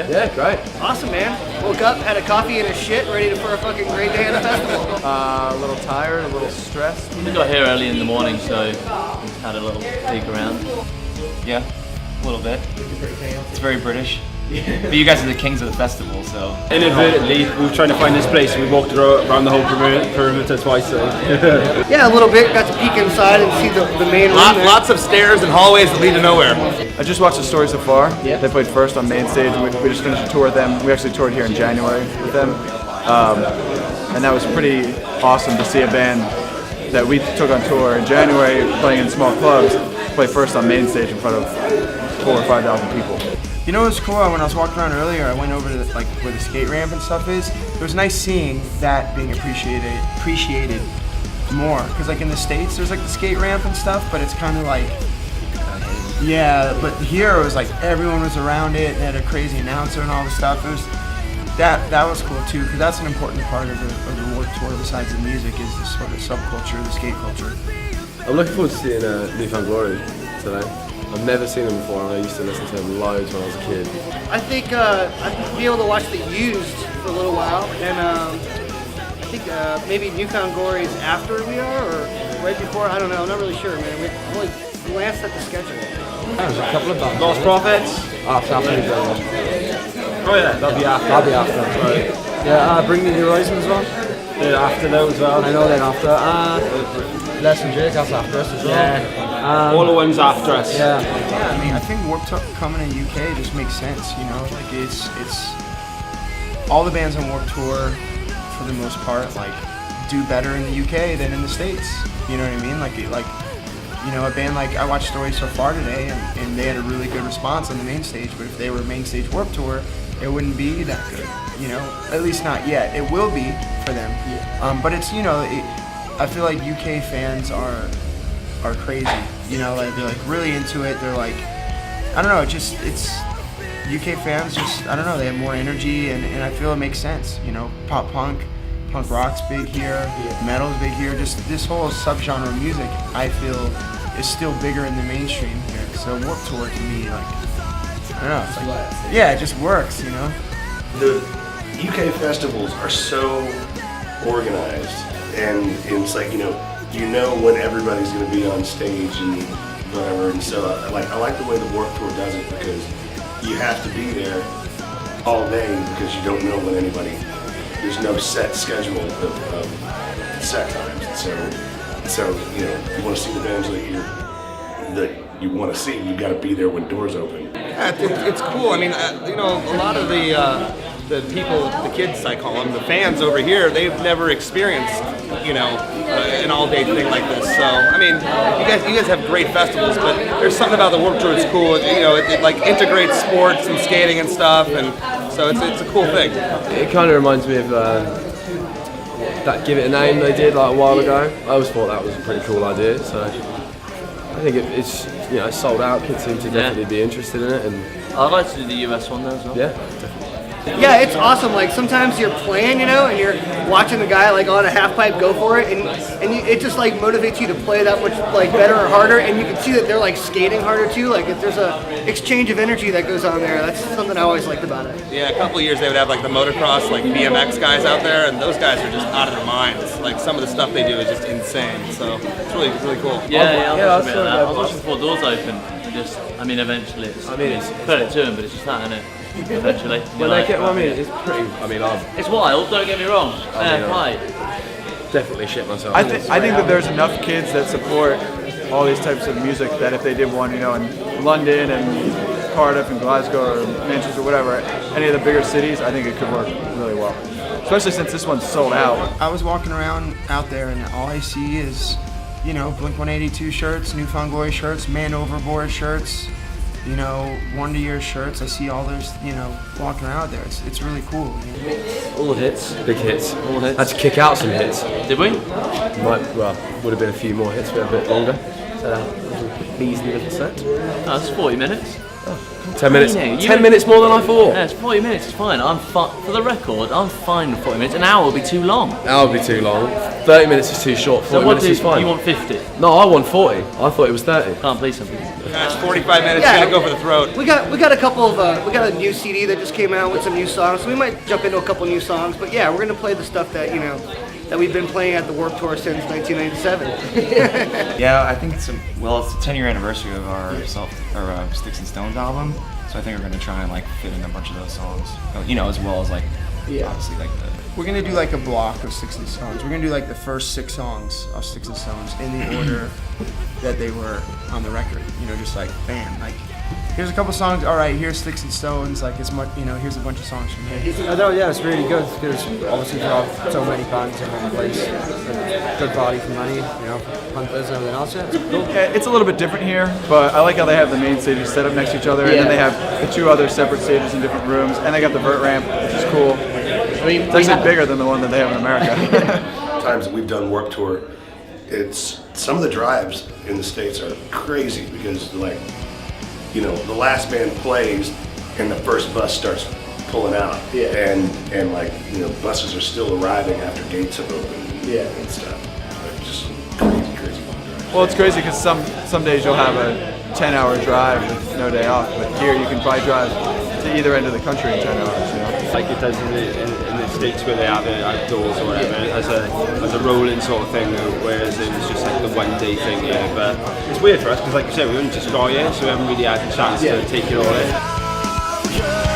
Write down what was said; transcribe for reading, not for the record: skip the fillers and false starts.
Yeah, great. Awesome, man. Woke up, had a coffee and a shit, ready for a fucking great day at the festival. A little tired, a little stressed. We got here early in the morning, so we had a little peek around. Yeah, a little bit. It's very British. But you guys are the kings of the festival, so. Inadvertently, we were trying to find this place and we walked around the whole perimeter twice. So. Yeah, a little bit. Got to peek inside and see the main room there. Lots of stairs and hallways that lead to nowhere. I just watched the story so far. Yeah. They played first on main stage. We just finished a tour with them. We actually toured here in January with them. And that was pretty awesome to see a band that we took on tour in January playing in small clubs play first on main stage in front of 4,000 or 5,000 people. You know what was cool? When I was walking around earlier, I went over to where the skate ramp and stuff is. It was nice seeing that being appreciated more. Because in the States, there's the skate ramp and stuff, but it's kind of yeah. But here it was everyone was around it. They had a crazy announcer and all the stuff. It was that was cool too, because that's an important part of the Warped Tour besides the music is this sort of subculture, the skate culture. I'm looking forward to seeing Newfound Glory today. I've never seen them before, and I used to listen to them loads when I was a kid. I think I'd be able to watch the Used for a little while, and I think maybe Newfound Glory is after we are, or right before. I don't know. I'm not really sure, man. We've only glanced at the schedule. There's a couple of bands. Lost Prophets. After. Oh yeah, that'll be after. Right. Yeah, Bring Me the Horizon as well. They're after those as well. I know they're after. Les and Jake, that's after us as well. Yeah. All the ones after us. Yeah. Yeah, I mean, I think Warped Tour coming in UK just makes sense, you know? It's all the bands on Warped Tour, for the most part, do better in the UK than in the States. You know what I mean? You know, a band I watched Stories So Far today, and they had a really good response on the main stage, but if they were main stage Warped Tour, it wouldn't be that good, you know? At least not yet. It will be for them. Yeah. But it's, you know, I feel like UK fans are crazy, you know, they're really into it. They're I don't know, it's UK fans I don't know, they have more energy, and I feel it makes sense, you know. Pop punk rock's big here, metal's big here. Just this whole subgenre of music, I feel, is still bigger in the mainstream here. So Warped Tour to me, I don't know, yeah, it just works, you know. The UK festivals are so organized, and it's you know when everybody's going to be on stage and whatever, and so I like the way the Warped Tour does it, because you have to be there all day because you don't know when there's no set schedule of set times, so you know, if you want to see the bands that you want to see, you got to be there when doors open. Yeah, it's cool. I mean, you know, a lot of the people, the kids I call them, the fans over here, they've never experienced, you know, an all-day thing like this. So, I mean, you guys have great festivals, but there's something about the Warped Tour that's cool. You know, it integrates sports and skating and stuff, and so it's a cool thing. It kind of reminds me of that Give It a Name they did a while ago. I always thought that was a pretty cool idea. So I think it's sold out. Kids seem to definitely be interested in it, and I'd like to do the US one there as well. Yeah, definitely. Yeah, it's awesome. Sometimes you're playing, you know, and you're watching the guy on a half pipe go for it, and it just motivates you to play that much better or harder, and you can see that they're skating harder too. If there's a exchange of energy that goes on there. That's something I always liked about it. Yeah, a couple of years they would have the motocross, BMX guys out there, and those guys are just out of their minds. Some of the stuff they do is just insane. So it's really cool. Yeah, I was watching before doors open. Eventually it's credit to them, but it's just that, isn't it? Eventually. It's pretty. It's wild. Don't get me wrong. Right. Definitely shit myself. I think that there's enough kids that support all these types of music that if they did one, in London and Cardiff and Glasgow or Manchester or whatever, any of the bigger cities, I think it could work really well. Especially since this one's sold out. I was walking around out there, and all I see is, Blink-182 shirts, Newfound Glory shirts, Man Overboard shirts, Wonder Years shirts. I see all those, walking around there. It's really cool. All hits, big hits. All hits. Had to kick out some hits. Did we? Would have been a few more hits, but a bit longer. So that was a measly little set. That's 40 minutes. Oh, 10 minutes. You 10 minutes more than I thought. Yeah, it's 40 minutes. It's fine. For the record, I'm fine with 40 minutes. An hour will be too long. An hour would be too long. 30 minutes is too short. 40 minutes is fine. You want 50? No, I want 40. I thought it was 30. Can't please something. That's 45 minutes. Yeah. Gonna go for the throat. We got a couple of we got a new CD that just came out with some new songs, so we might jump into a couple new songs. But yeah, we're gonna play the stuff that that we've been playing at the Warped Tour since 1997. Yeah, I think it's the 10-year anniversary of our Sticks and Stones album. So I think we're gonna try and like fit in a bunch of those songs, as well as like obviously like the. We're gonna do like a block of Sticks and Stones. We're gonna do like the first 6 songs of Sticks and Stones in the order that they were on the record. Just like bam, like here's a couple songs. All right, here's Sticks and Stones. Like it's much, here's a bunch of songs from here. Yeah, it's really good because obviously we have so many bands in one place. Good value for money, punters and everything else. Yeah, it's cool. It's a little bit different here, but I like how they have the main stages set up next to each other, and then they have the 2 other separate stages in different rooms, and they got the vert ramp, which is cool. It's actually bigger than the one that they have in America. Times that we've done Warped Tour, it's some of the drives in the States are crazy because the last band plays and the first bus starts pulling out. Yeah. And buses are still arriving after gates have opened and stuff. Like, just crazy long drives. Well, it's crazy because some days you'll have a 10-hour drive with no day off, but here you can probably drive to either end of the country in 10 hours. Like it does in the States where they have it outdoors or whatever, as a rolling sort of thing, whereas it's just like the one day thing here. But it's weird for us because, like you said, we only just got here, so we haven't really had the chance to take it all in.